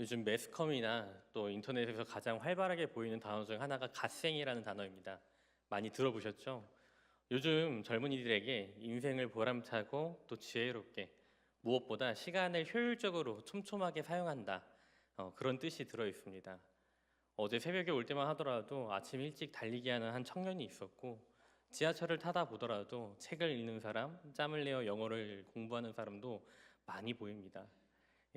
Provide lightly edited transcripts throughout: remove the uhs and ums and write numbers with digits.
요즘 매스컴이나 또 인터넷에서 가장 활발하게 보이는 단어 중 하나가 갓생이라는 단어입니다. 많이 들어보셨죠? 요즘 젊은이들에게 인생을 보람차고 또 지혜롭게 무엇보다 시간을 효율적으로 촘촘하게 사용한다. 그런 뜻이 들어 있습니다. 어제 새벽에 올 때만 하더라도 아침 일찍 달리기 하는 한 청년이 있었고 지하철을 타다 보더라도 책을 읽는 사람, 짬을 내어 영어를 공부하는 사람도 많이 보입니다.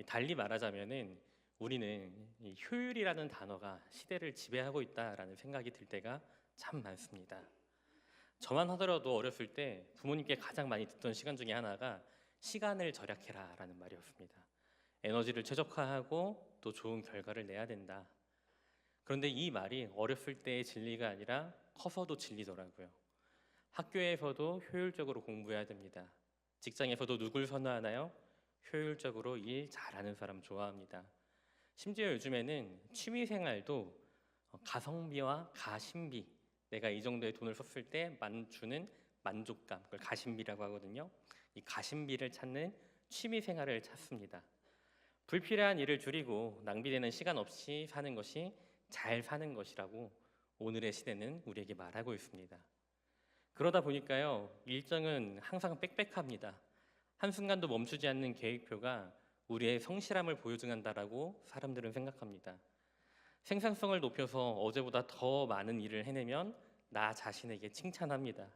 달리 말하자면은 우리는 이 효율이라는 단어가 시대를 지배하고 있다라는 생각이 들 때가 참 많습니다. 저만 하더라도 어렸을 때 부모님께 가장 많이 듣던 시간 중에 하나가 시간을 절약해라라는 말이었습니다. 에너지를 최적화하고 또 좋은 결과를 내야 된다. 그런데 이 말이 어렸을 때의 진리가 아니라 커서도 진리더라고요. 학교에서도 효율적으로 공부해야 됩니다. 직장에서도 누굴 선호하나요? 효율적으로 일 잘하는 사람 좋아합니다. 심지어 요즘에는 취미 생활도 가성비와 가심비, 내가 이 정도의 돈을 썼을 때 주는 만족감, 그걸 가심비라고 하거든요. 이 가심비를 찾는 취미 생활을 찾습니다. 불필요한 일을 줄이고 낭비되는 시간 없이 사는 것이 잘 사는 것이라고 오늘의 시대는 우리에게 말하고 있습니다. 그러다 보니까요, 일정은 항상 빽빽합니다. 한순간도 멈추지 않는 계획표가 우리의 성실함을 보여준다라고 사람들은 생각합니다. 생산성을 높여서 어제보다 더 많은 일을 해내면 나 자신에게 칭찬합니다.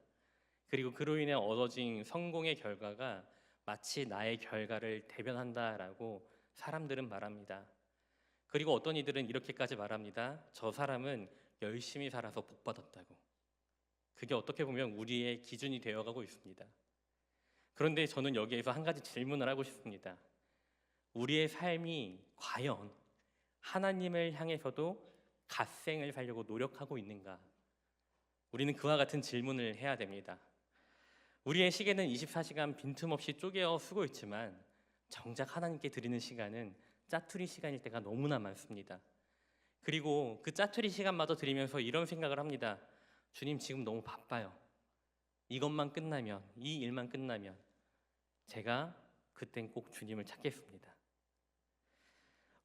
그리고 그로 인해 얻어진 성공의 결과가 마치 나의 결과를 대변한다라고 사람들은 말합니다. 그리고 어떤 이들은 이렇게까지 말합니다. 저 사람은 열심히 살아서 복 받았다고. 그게 어떻게 보면 우리의 기준이 되어가고 있습니다. 그런데 저는 여기에서 한 가지 질문을 하고 싶습니다. 우리의 삶이 과연 하나님을 향해서도 갓생을 살려고 노력하고 있는가? 우리는 그와 같은 질문을 해야 됩니다. 우리의 시계는 24시간 빈틈없이 쪼개어 쓰고 있지만 정작 하나님께 드리는 시간은 짜투리 시간일 때가 너무나 많습니다. 그리고 그 짜투리 시간마저 드리면서 이런 생각을 합니다. 주님, 지금 너무 바빠요. 이것만 끝나면, 이 일만 끝나면 제가 그땐 꼭 주님을 찾겠습니다.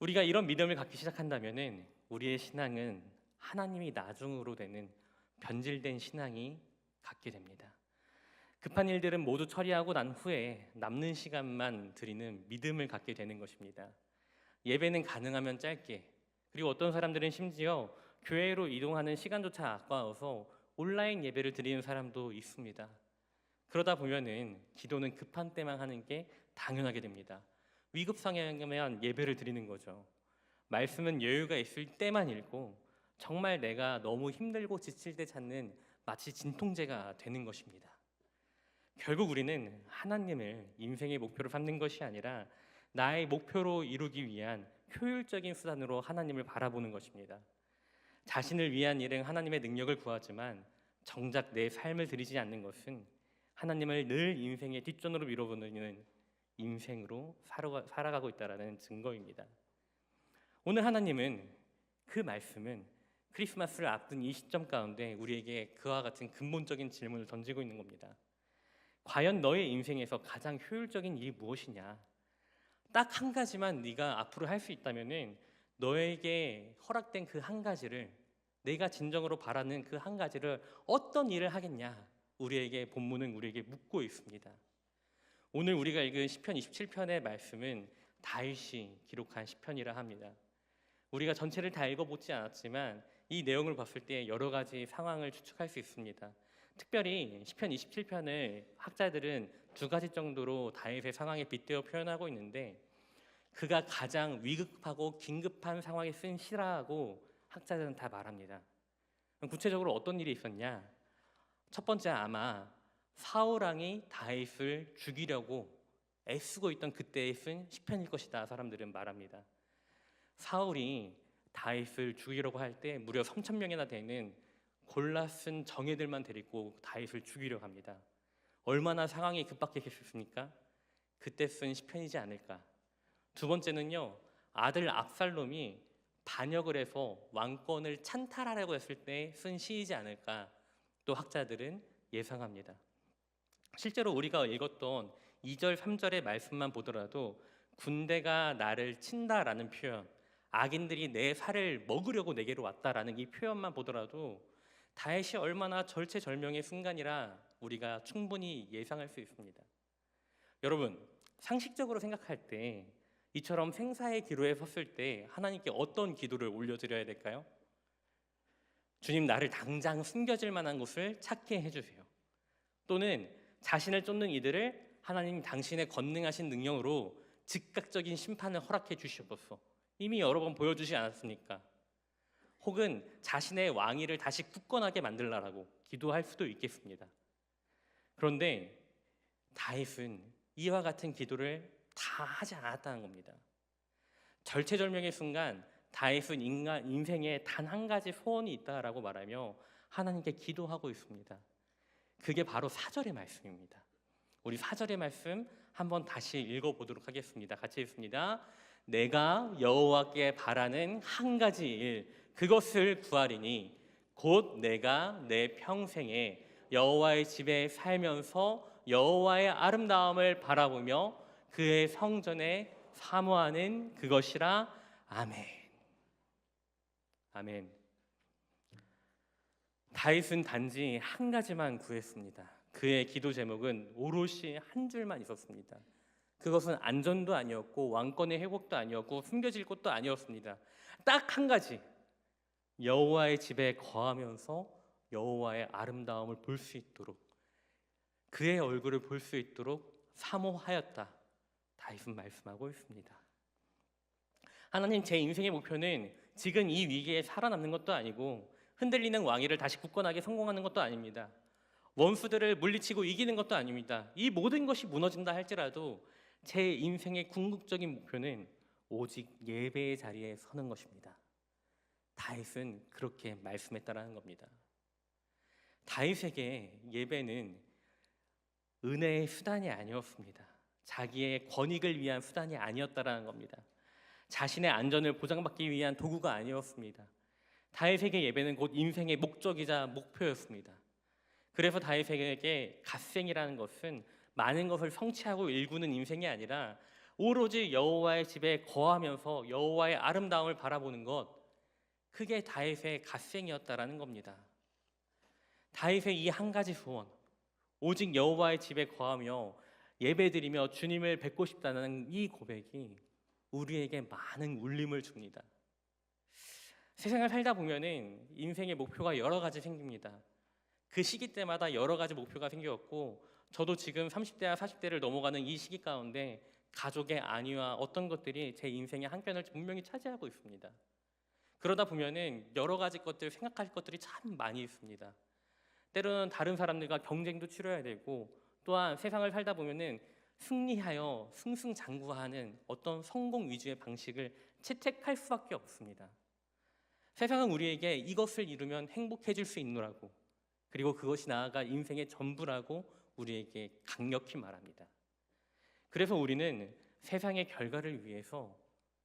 우리가 이런 믿음을 갖기 시작한다면은 우리의 신앙은 하나님이 나중으로 되는 변질된 신앙이 갖게 됩니다. 급한 일들은 모두 처리하고 난 후에 남는 시간만 드리는 믿음을 갖게 되는 것입니다. 예배는 가능하면 짧게, 그리고 어떤 사람들은 심지어 교회로 이동하는 시간조차 아까워서 온라인 예배를 드리는 사람도 있습니다. 그러다 보면은 기도는 급한 때만 하는 게 당연하게 됩니다. 위급 상황이면 예배를 드리는 거죠. 말씀은 여유가 있을 때만 읽고 정말 내가 너무 힘들고 지칠 때 찾는 마치 진통제가 되는 것입니다. 결국 우리는 하나님을 인생의 목표로 삼는 것이 아니라 나의 목표로 이루기 위한 효율적인 수단으로 하나님을 바라보는 것입니다. 자신을 위한 일은 하나님의 능력을 구하지만 정작 내 삶을 드리지 않는 것은 하나님을 늘 인생의 뒷전으로 밀어보는 인생으로 살아가고 있다는 증거입니다. 오늘 하나님은 그 말씀은 크리스마스를 앞둔 이 시점 가운데 우리에게 그와 같은 근본적인 질문을 던지고 있는 겁니다. 과연 너의 인생에서 가장 효율적인 일이 무엇이냐? 딱 한 가지만 네가 앞으로 할 수 있다면은 너에게 허락된 그 한 가지를, 내가 진정으로 바라는 그 한 가지를 어떤 일을 하겠냐? 우리에게 본문은 우리에게 묻고 있습니다. 오늘 우리가 읽은 시편 27편의 말씀은 다윗이 기록한 시편이라 합니다. 우리가 전체를 다 읽어보지 않았지만 이 내용을 봤을 때 여러 가지 상황을 추측할 수 있습니다. 특별히 시편 27편을 학자들은 두 가지 정도로 다윗의 상황에 빗대어 표현하고 있는데, 그가 가장 위급하고 긴급한 상황에 쓴 시라고 학자들은 다 말합니다. 그럼 구체적으로 어떤 일이 있었냐? 첫 번째, 아마 사울 왕이 다윗을 죽이려고 애쓰고 있던 그때에 쓴 시편일 것이다 사람들은 말합니다. 사울이 다윗을 죽이려고 할 때 무려 3,000명이나 되는 골라 쓴 정예들만 데리고 다윗을 죽이려고 합니다. 얼마나 상황이 급박했겠습니까? 그때 쓴 시편이지 않을까. 두 번째는요, 아들 압살롬이 반역을 해서 왕권을 찬탈하려고 했을 때 쓴 시이지 않을까 또 학자들은 예상합니다. 실제로 우리가 읽었던 2절, 3절의 말씀만 보더라도 군대가 나를 친다라는 표현, 악인들이 내 살을 먹으려고 내게로 왔다라는 이 표현만 보더라도 다윗이 얼마나 절체절명의 순간이라 우리가 충분히 예상할 수 있습니다. 여러분, 상식적으로 생각할 때 이처럼 생사의 기로에 섰을 때 하나님께 어떤 기도를 올려드려야 될까요? 주님, 나를 당장 숨겨질 만한 곳을 찾게 해주세요. 또는 자신을 쫓는 이들을 하나님 당신의 권능하신 능력으로 즉각적인 심판을 허락해 주시옵소서. 이미 여러 번 보여주지 않았습니까? 혹은 자신의 왕위를 다시 굳건하게 만들라라고 기도할 수도 있겠습니다. 그런데 다윗은 이와 같은 기도를 다 하지 않았다는 겁니다. 절체절명의 순간 다윗은 인생에 단 한 가지 소원이 있다라고 말하며 하나님께 기도하고 있습니다. 그게 바로 4절의 말씀입니다. 우리 4절의 말씀 한번 다시 읽어보도록 하겠습니다. 같이 읽습니다. 내가 여호와께 바라는 한 가지 일, 그것을 구하리니 곧 내가 내 평생에 여호와의 집에 살면서 여호와의 아름다움을 바라보며 그의 성전에 사모하는 그것이라. 아멘. 아멘. 다윗은 단지 한 가지만 구했습니다. 그의 기도 제목은 오롯이 한 줄만 있었습니다. 그것은 안전도 아니었고 왕권의 회복도 아니었고 숨겨질 곳도 아니었습니다. 딱 한 가지, 여호와의 집에 거하면서 여호와의 아름다움을 볼 수 있도록, 그의 얼굴을 볼 수 있도록 사모하였다. 다윗은 말씀하고 있습니다. 하나님, 제 인생의 목표는 지금 이 위기에 살아남는 것도 아니고 흔들리는 왕위를 다시 굳건하게 성공하는 것도 아닙니다. 원수들을 물리치고 이기는 것도 아닙니다. 이 모든 것이 무너진다 할지라도 제 인생의 궁극적인 목표는 오직 예배의 자리에 서는 것입니다. 다윗은 그렇게 말씀했다라는 겁니다. 다윗에게 예배는 은혜의 수단이 아니었습니다. 자기의 권익을 위한 수단이 아니었다라는 겁니다. 자신의 안전을 보장받기 위한 도구가 아니었습니다. 다윗에게 예배는 곧 인생의 목적이자 목표였습니다. 그래서 다윗에게 갓생이라는 것은 많은 것을 성취하고 일구는 인생이 아니라 오로지 여호와의 집에 거하면서 여호와의 아름다움을 바라보는 것, 그게 다윗의 갓생이었다라는 겁니다. 다윗의 이 한 가지 소원, 오직 여호와의 집에 거하며 예배드리며 주님을 뵙고 싶다는 이 고백이 우리에게 많은 울림을 줍니다. 세상을 살다 보면은 인생의 목표가 여러 가지 생깁니다. 그 시기 때마다 여러 가지 목표가 생겼고, 저도 지금 30대와 40대를 넘어가는 이 시기 가운데 가족의 안위와 어떤 것들이 제 인생의 한 켠을 분명히 차지하고 있습니다. 그러다 보면은 여러 가지 것들, 생각할 것들이 참 많이 있습니다. 때로는 다른 사람들과 경쟁도 치러야 되고, 또한 세상을 살다 보면은 승리하여 승승장구하는 어떤 성공 위주의 방식을 채택할 수밖에 없습니다. 세상은 우리에게 이것을 이루면 행복해질 수 있노라고, 그리고 그것이 나아가 인생의 전부라고 우리에게 강력히 말합니다. 그래서 우리는 세상의 결과를 위해서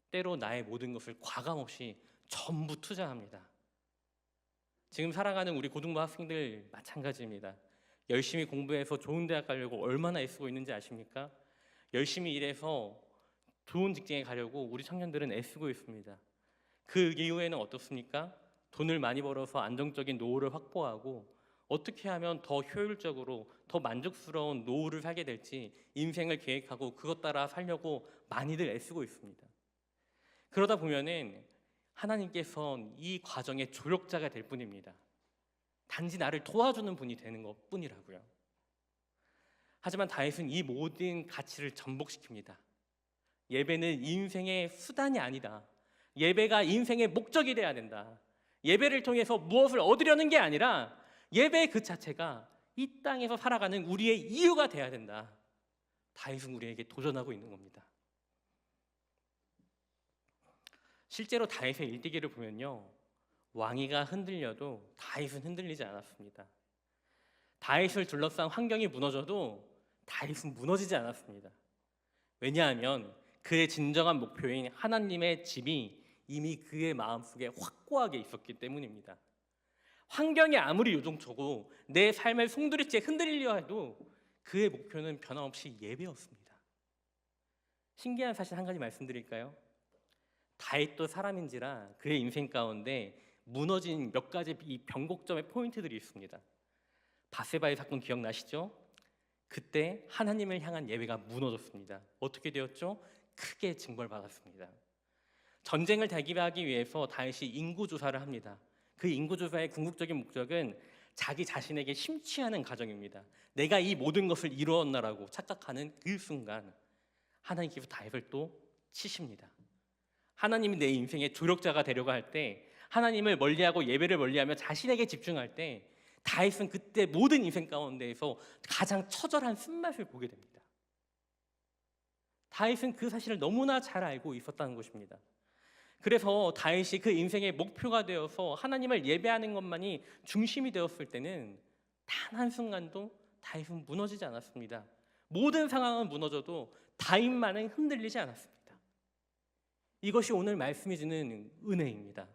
때로 나의 모든 것을 과감없이 전부 투자합니다. 지금 살아가는 우리 고등부 학생들 마찬가지입니다. 열심히 공부해서 좋은 대학 가려고 얼마나 애쓰고 있는지 아십니까? 열심히 일해서 좋은 직장에 가려고 우리 청년들은 애쓰고 있습니다. 그 이후에는 어떻습니까? 돈을 많이 벌어서 안정적인 노후를 확보하고 어떻게 하면 더 효율적으로 더 만족스러운 노후를 살게 될지 인생을 계획하고 그것 따라 살려고 많이들 애쓰고 있습니다. 그러다 보면은 하나님께서는 이 과정의 조력자가 될 뿐입니다. 단지 나를 도와주는 분이 되는 것 뿐이라고요. 하지만 다윗은 이 모든 가치를 전복시킵니다. 예배는 인생의 수단이 아니다. 예배가 인생의 목적이 돼야 된다. 예배를 통해서 무엇을 얻으려는 게 아니라 예배 그 자체가 이 땅에서 살아가는 우리의 이유가 돼야 된다. 다윗은 우리에게 도전하고 있는 겁니다. 실제로 다윗의 일대기를 보면요, 왕위가 흔들려도 다윗은 흔들리지 않았습니다. 다윗을 둘러싼 환경이 무너져도 다윗은 무너지지 않았습니다. 왜냐하면 그의 진정한 목표인 하나님의 집이 이미 그의 마음속에 확고하게 있었기 때문입니다. 환경이 아무리 요동치고 내 삶의 송두리째 흔들리려 해도 그의 목표는 변함없이 예배였습니다. 신기한 사실 한 가지 말씀드릴까요? 바했던 사람인지라 그의 인생 가운데 무너진 몇 가지 이 변곡점의 포인트들이 있습니다. 바세바의 사건 기억나시죠? 그때 하나님을 향한 예배가 무너졌습니다. 어떻게 되었죠? 크게 징벌받았습니다. 전쟁을 대비하기 위해서 다윗이 인구조사를 합니다. 그 인구조사의 궁극적인 목적은 자기 자신에게 심취하는 과정입니다. 내가 이 모든 것을 이루었나라고 착각하는 그 순간 하나님께서 다윗을 또 치십니다. 하나님이 내 인생의 조력자가 되려고 할 때, 하나님을 멀리하고 예배를 멀리하며 자신에게 집중할 때 다윗은 그때 모든 인생 가운데에서 가장 처절한 쓴맛을 보게 됩니다. 다윗은 그 사실을 너무나 잘 알고 있었다는 것입니다. 그래서 다윗이 그 인생의 목표가 되어서 하나님을 예배하는 것만이 중심이 되었을 때는 단 한순간도 다윗은 무너지지 않았습니다. 모든 상황은 무너져도 다윗만은 흔들리지 않았습니다. 이것이 오늘 말씀이 주는 은혜입니다.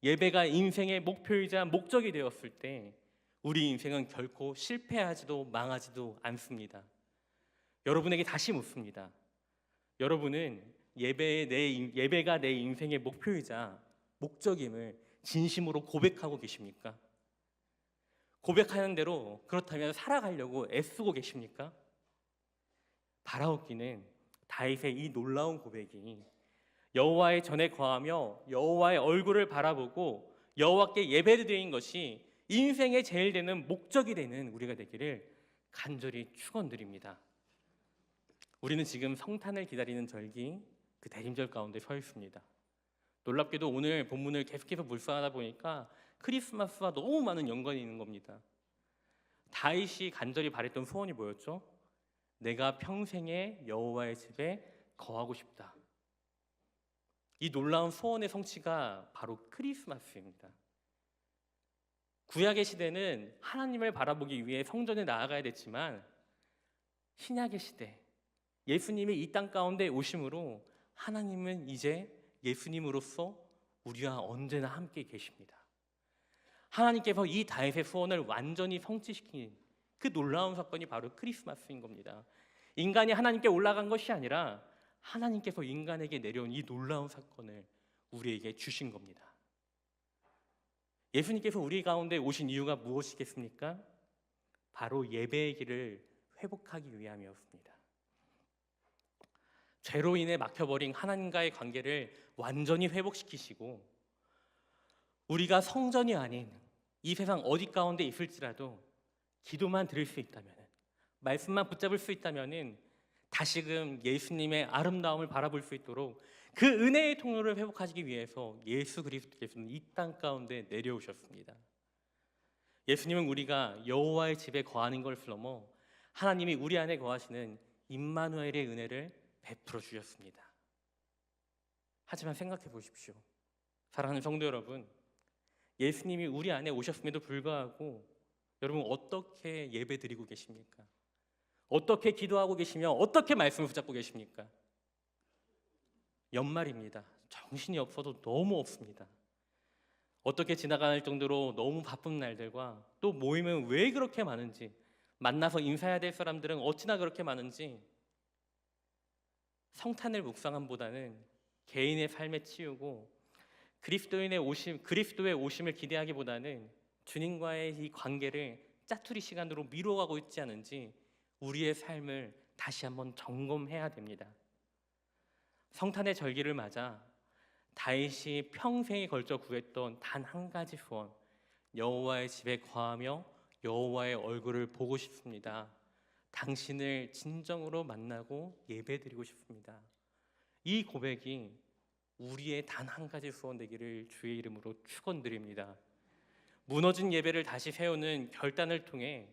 예배가 인생의 목표이자 목적이 되었을 때 우리 인생은 결코 실패하지도 망하지도 않습니다. 여러분에게 다시 묻습니다. 여러분은 예배가 내 인생의 목표이자 목적임을 진심으로 고백하고 계십니까? 고백하는 대로 그렇다면 살아가려고 애쓰고 계십니까? 바라옵기는 다윗의 이 놀라운 고백이 여호와의 전에 거하며 여호와의 얼굴을 바라보고 여호와께 예배드리는 것이 인생의 제일 되는 목적이 되는 우리가 되기를 간절히 축원드립니다. 우리는 지금 성탄을 기다리는 절기 그 대림절 가운데 서 있습니다. 놀랍게도 오늘 본문을 계속해서 묵상하다 보니까 크리스마스와 너무 많은 연관이 있는 겁니다. 다윗이 간절히 바랬던 소원이 뭐였죠? 내가 평생에 여호와의 집에 거하고 싶다. 이 놀라운 소원의 성취가 바로 크리스마스입니다. 구약의 시대는 하나님을 바라보기 위해 성전에 나아가야 됐지만 신약의 시대, 예수님이 이 땅 가운데 오심으로 하나님은 이제 예수님으로서 우리와 언제나 함께 계십니다. 하나님께서 이 다윗의 소원을 완전히 성취시킨 그 놀라운 사건이 바로 크리스마스인 겁니다. 인간이 하나님께 올라간 것이 아니라 하나님께서 인간에게 내려온 이 놀라운 사건을 우리에게 주신 겁니다. 예수님께서 우리 가운데 오신 이유가 무엇이겠습니까? 바로 예배의 길을 회복하기 위함이었습니다. 죄로 인해 막혀버린 하나님과의 관계를 완전히 회복시키시고 우리가 성전이 아닌 이 세상 어디 가운데 있을지라도 기도만 드릴 수 있다면, 말씀만 붙잡을 수 있다면 다시금 예수님의 아름다움을 바라볼 수 있도록 그 은혜의 통로를 회복하시기 위해서 예수 그리스도께서는 이 땅 가운데 내려오셨습니다. 예수님은 우리가 여호와의 집에 거하는 것을 넘어 하나님이 우리 안에 거하시는 임마누엘의 은혜를 베풀어 주셨습니다. 하지만 생각해 보십시오. 사랑하는 성도 여러분, 예수님이 우리 안에 오셨음에도 불구하고 여러분 어떻게 예배드리고 계십니까? 어떻게 기도하고 계시며 어떻게 말씀을 붙잡고 계십니까? 연말입니다. 정신이 없어도 너무 없습니다. 어떻게 지나갈 정도로 너무 바쁜 날들과 또 모임은 왜 그렇게 많은지, 만나서 인사해야 될 사람들은 어찌나 그렇게 많은지, 성탄을 묵상함보다는 개인의 삶에 치우고 그리스도의 오심을 기대하기보다는 주님과의 이 관계를 짜투리 시간으로 미뤄가고 있지 않은지 우리의 삶을 다시 한번 점검해야 됩니다. 성탄의 절기를 맞아 다윗이 평생에 걸쳐 구했던 단 한 가지 소원, 여호와의 집에 거하며 여호와의 얼굴을 보고 싶습니다. 당신을 진정으로 만나고 예배드리고 싶습니다. 이 고백이 우리의 단 한 가지 소원 되기를 주의 이름으로 축원드립니다. 무너진 예배를 다시 세우는 결단을 통해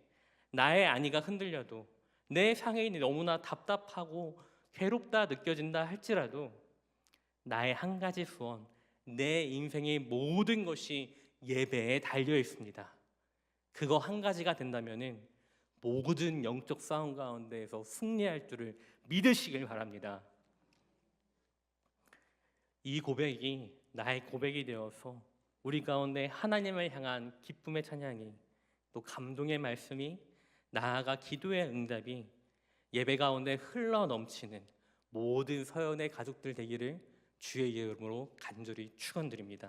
나의 안위가 흔들려도, 내 상황이 너무나 답답하고 괴롭다 느껴진다 할지라도 나의 한 가지 소원, 내 인생의 모든 것이 예배에 달려 있습니다. 그거 한 가지가 된다면은 모든 영적 싸움 가운데에서 승리할 줄을 믿으시길 바랍니다. 이 고백이 나의 고백이 되어서 우리 가운데 하나님을 향한 기쁨의 찬양이, 또 감동의 말씀이, 나아가 기도의 응답이 예배 가운데 흘러 넘치는 모든 서연의 가족들 되기를 주의 이름으로 간절히 축원드립니다.